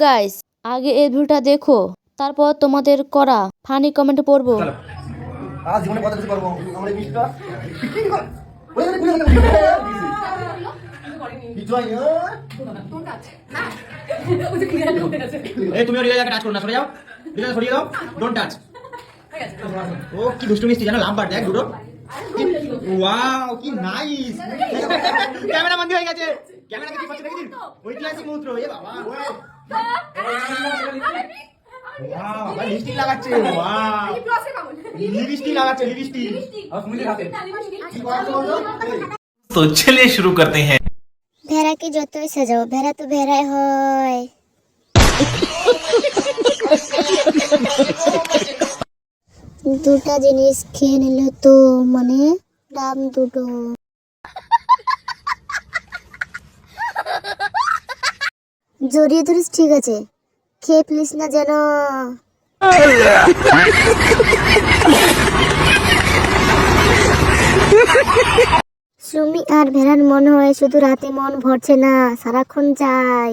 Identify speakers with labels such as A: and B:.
A: Guys, আগে এই ভিডিওটা দেখো, তারপর তোমাদের করা ফানি কমেন্ট পড়বো।
B: আজ জীবনে কত কিছু করবো আমরা এই বিষটা
C: তুমি ওর জায়গায় টাচ করো না, সরে যাও, দিকে সরিয়ে দাও, ডোন্ট টাচ। ও কি দুষ্টু মিষ্টি জানো, লাম্বার দেখ দুটো। ওয়াও কি নাইস, ক্যামেরা বন্ধ হয়ে গেছে, ক্যামেরা কি করছে দেখেছিস, ঐতিহাসিক মুহূর্ত। এ বাবা ওয়াও, ভাই লিপস্টিক লাগাচ্ছে, ওয়াও লিপস্টিক লাগাচ্ছে, লিপস্টিক।
D: तो चलिए शुरू करते हैं।
E: ভেড়াকে যতই সাজাও, ভেড়া তো ভেড়াই হয়। দুটা জিনিস খেয়ে নিলে তো মানে দাম দুটো। জড়িয়ে ধরিস ঠিক আছে, খেয়ে ফেলিস না যেন। সুমি আর ভেড়ার মনে হয় শুধু রাতে মন ভরছে না, সারাক্ষণ চাই।